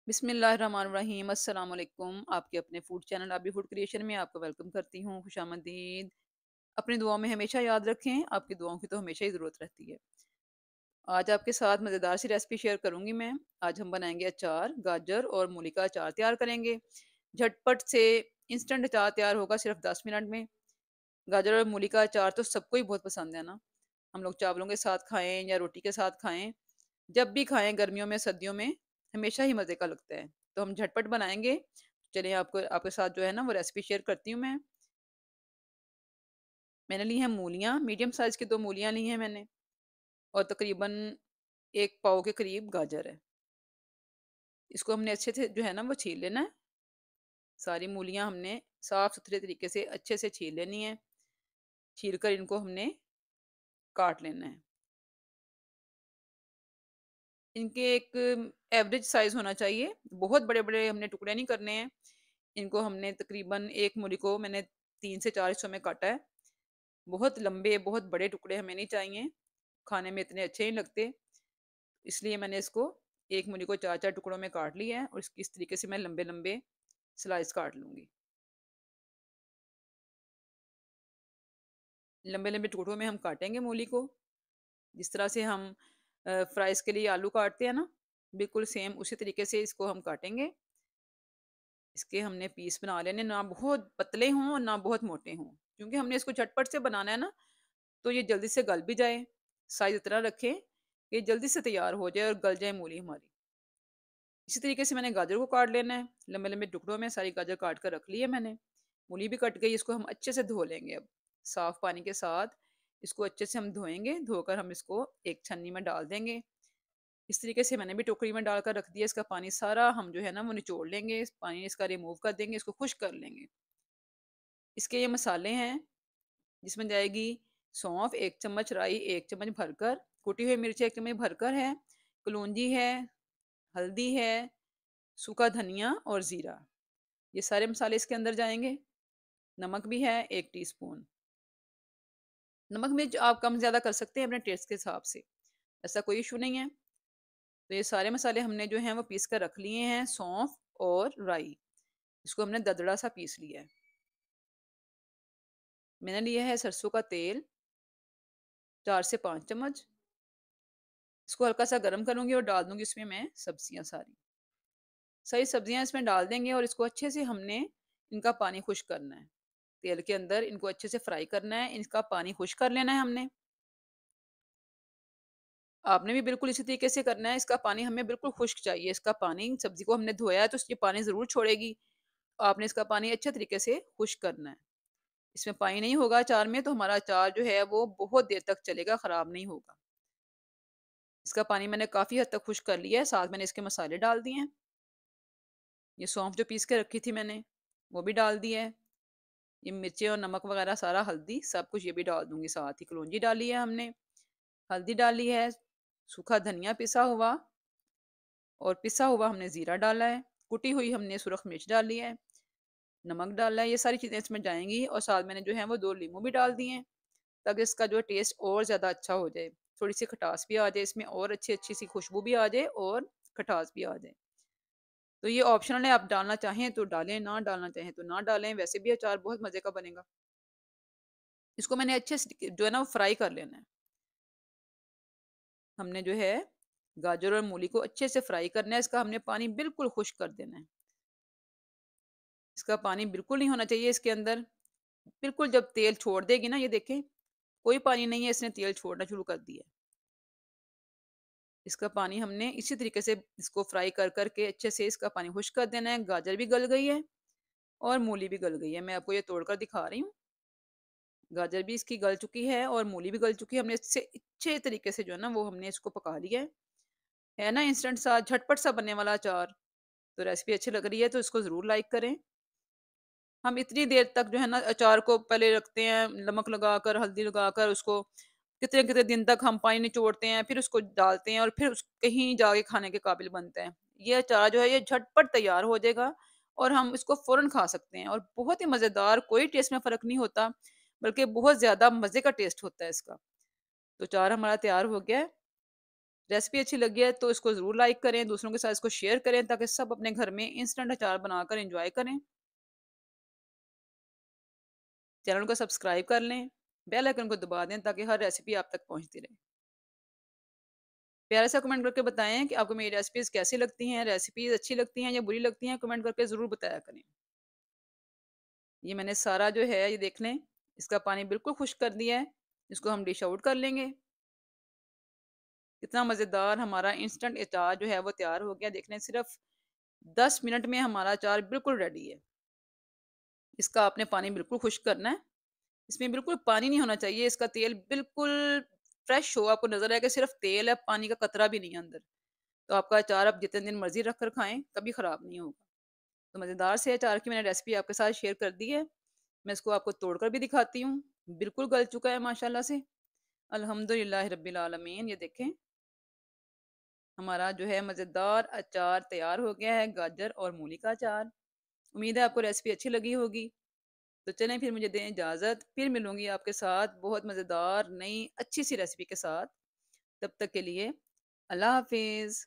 बिस्मिल्लाहिर्रहमानिर्रहीम अस्सलाम वालेकुम। आपके अपने फूड चैनल अभी फूड क्रिएशन में आपको वेलकम करती हूँ, खुशामदीद। अपनी दुआओं में हमेशा याद रखें, आपकी दुआओं की तो हमेशा ही ज़रूरत रहती है। आज आपके साथ मज़ेदार सी रेसिपी शेयर करूँगी मैं। आज हम बनाएंगे अचार, गाजर और मूली का अचार तैयार करेंगे। झटपट से इंस्टेंट अचार तैयार होगा सिर्फ 10 मिनट में। गाजर और मूली का अचार तो सबको ही बहुत पसंद है ना। हम लोग चावलों के साथ खाएं या रोटी के साथ खाएं, जब भी खाएं गर्मियों में सर्दियों में हमेशा ही मज़े का लगता है। तो हम झटपट बनाएंगे। चलिए आपको आपके साथ जो है ना वो रेसिपी शेयर करती हूँ मैं। मैंने ली हैं मूलियाँ, मीडियम साइज़ की 2 मूलियाँ ली हैं मैंने, और तकरीबन 1 पाव के करीब गाजर है। इसको हमने अच्छे से जो है ना वो छील लेना है। सारी मूलियाँ हमने साफ-सुथरे तरीके से अच्छे से छील लेनी है। छील कर इनको हमने काट लेना है। इनके एक एवरेज साइज़ होना चाहिए, बहुत बड़े-बड़े हमने टुकड़े नहीं करने हैं। इनको हमने तकरीबन 1 मूली को मैंने 3 से 4 हिस्सों में काटा है। बहुत लंबे, बहुत बड़े टुकड़े हमें नहीं चाहिए, खाने में इतने अच्छे नहीं लगते। इसलिए मैंने इसको 1 मूली को 4-4 टुकड़ों में काट लिया है, और इसकी इस तरीके से मैं लंबे-लंबे स्लाइस काट लूँगी। लंबे-लंबे टुकड़ों में हम काटेंगे मूली को, जिस तरह से हम फ्राइज़ के लिए आलू काटते हैं ना, बिल्कुल सेम उसी तरीके से इसको हम काटेंगे। इसके हमने पीस बना लेने, ना बहुत पतले हों और ना बहुत मोटे हों, क्योंकि हमने इसको झटपट से बनाना है ना, तो ये जल्दी से गल भी जाए। साइज़ इतना रखें कि जल्दी से तैयार हो जाए और गल जाए मूली हमारी। इसी तरीके से मैंने गाजर को काट लेना है, लंबे-लंबे टुकड़ों में सारी गाजर काट कर रख ली है मैंने। मूली भी कट गई, इसको हम अच्छे से धो लेंगे अब। साफ पानी के साथ इसको अच्छे से हम धोएँगे, धोकर हम इसको एक छन्नी में डाल देंगे। इस तरीके से मैंने भी टोकरी में डालकर रख दिया, इसका पानी सारा हम जो है ना वो निचोड़ लेंगे, इस पानी इसका रिमूव कर देंगे, इसको खुश्क कर लेंगे। इसके ये मसाले हैं, जिसमें जाएगी सौंफ 1 चम्मच, राई 1 चम्मच भरकर, कुटी हुई मिर्ची 1 चम्मच भरकर है, कलौंजी है, हल्दी है, सूखा धनिया और ज़ीरा। ये सारे मसाले इसके अंदर जाएँगे। नमक भी है 1 टीस्पून। नमक मिर्च आप कम ज़्यादा कर सकते हैं अपने टेस्ट के हिसाब से, ऐसा कोई इश्यू नहीं है। तो ये सारे मसाले हमने जो हैं वो पीस कर रख लिए हैं, सौंफ और राई। इसको हमने दरदरा सा पीस लिया है। मैंने लिया है सरसों का तेल 4 से 5 चम्मच। इसको हल्का-सा गरम करूँगी और डाल दूँगी इसमें मैं सब्जियाँ सारी। सारी सब्जियाँ इसमें डाल देंगे और इसको अच्छे से हमने इनका पानी खुश्क करना है। तेल के अंदर इनको अच्छे से फ्राई करना है, इनका पानी खुश्क कर लेना है हमने। आपने भी बिल्कुल इसी तरीके से करना है, इसका पानी हमें बिल्कुल खुश्क चाहिए। इसका पानी, सब्ज़ी को हमने धोया है तो ये पानी ज़रूर छोड़ेगी। आपने इसका पानी अच्छे तरीके से खुश्क करना है। इसमें पानी नहीं होगा अचार में तो हमारा अचार जो है वो बहुत देर तक चलेगा, ख़राब नहीं होगा। इसका पानी मैंने काफ़ी हद तक खुश्क कर लिया है, साथ मैंने इसके मसाले डाल दिए हैं। ये सौंफ जो पीस के रखी थी मैंने, वो भी डाल दी है। ये मिर्ची और नमक वगैरह सारा, हल्दी सब कुछ ये भी डाल दूँगी साथ ही। कलौंजी डाली है हमने, हल्दी डाली है, सूखा धनिया पिसा हुआ, और पिसा हुआ हमने ज़ीरा डाला है, कुटी हुई हमने सुरख मिर्च डाली है, नमक डाला है, ये सारी चीज़ें इसमें जाएँगी, और साथ मैंने जो है वो 2 नींबू भी डाल दिए हैं, ताकि इसका जो टेस्ट और ज़्यादा अच्छा हो जाए। थोड़ी-सी खटास भी आ जाए इसमें, और अच्छी-सी खुशबू भी आ जाए और खटास भी आ जाए। तो ये ऑप्शनल है, आप डालना चाहें तो डालें, ना डालना चाहें तो ना डालें, वैसे भी अचार बहुत मज़े का बनेगा। इसको मैंने अच्छे से जो है ना वो फ्राई कर लेना है। हमने जो है गाजर और मूली को अच्छे से फ्राई करना है, इसका हमने पानी बिल्कुल खुश्क कर देना है। इसका पानी बिल्कुल नहीं होना चाहिए इसके अंदर। बिल्कुल जब तेल छोड़ देगी ना, ये देखें कोई पानी नहीं है, इसने तेल छोड़ना शुरू कर दिया है। इसका पानी हमने इसी तरीके से इसको फ्राई कर कर के अच्छे से इसका पानी खुश्क कर देना है। गाजर भी गल गई है और मूली भी गल गई है। मैं आपको ये तोड़कर दिखा रही हूँ। गाजर भी इसकी गल चुकी है और मूली भी गल चुकी है। हमने इससे अच्छे तरीके से जो है ना वो हमने इसको पका लिया है। है ना इंस्टेंट सा झटपट सा बनने वाला अचार। तो रेसिपी अच्छी लग रही है तो इसको ज़रूर लाइक करें। हम इतनी देर तक जो है ना अचार को पहले रखते हैं, नमक लगाकर, हल्दी लगाकर, उसको कितने-कितने दिन तक हम पानी निचोड़ते हैं, फिर उसको डालते हैं और फिर कहीं जाके खाने के काबिल बनता है। ये अचार जो है ये झटपट तैयार हो जाएगा, और हम इसको फ़ौरन खा सकते हैं, और बहुत ही मज़ेदार, कोई टेस्ट में फ़र्क नहीं होता, बल्कि बहुत ज़्यादा मज़े का टेस्ट होता है इसका। तो अचार हमारा तैयार हो गया है। रेसिपी अच्छी लगी है तो इसको ज़रूर लाइक करें, दूसरों के साथ इसको शेयर करें ताकि सब अपने घर में इंस्टेंट अचार बनाकर एन्जॉय करें। चैनल को सब्सक्राइब कर लें, बेल आइकन को दबा दें ताकि हर रेसिपी आप तक पहुँचती रहे। प्यारा सा कमेंट करके बताएँ कि आपको मेरी रेसिपीज़ कैसी लगती हैं? रेसिपीज़ अच्छी लगती हैं या बुरी लगती हैं? कमेंट करके ज़रूर बताया करें। ये मैंने सारा जो है ये देख लें, इसका पानी बिल्कुल खुश्क कर दिया है। इसको हम डिश आउट कर लेंगे। कितना मज़ेदार हमारा इंस्टेंट अचार जो है वो तैयार हो गया। देख लें सिर्फ़ 10 मिनट में हमारा अचार बिल्कुल रेडी है। इसका आपने पानी बिल्कुल खुश्क करना है। इसमें बिल्कुल पानी नहीं होना चाहिए। इसका तेल बिल्कुल फ्रेश हो, आपको नज़र आए कि सिर्फ़ तेल है, पानी का कतरा भी नहीं है अंदर। तो आपका अचार आप जितने दिन मर्ज़ी रख कर खाएँ, कभी ख़राब नहीं होगा। तो मज़ेदार से अचार की मैंने रेसिपी आपके साथ शेयर कर दी है। मैं इसको आपको तोड़कर भी दिखाती हूँ। बिल्कुल गल चुका है माशाल्लाह से। अल्हम्दुलिल्लाह रब्बिल आलमीन। ये देखें, हमारा जो है मज़ेदार अचार तैयार हो गया है, गाजर और मूली का अचार। उम्मीद है आपको रेसिपी अच्छी लगी होगी। तो चलें फिर मुझे दें इजाज़त। फिर मिलूँगी आपके साथ बहुत मज़ेदार नई अच्छी-सी रेसिपी के साथ। तब तक के लिए अल्लाह हाफ़िज़।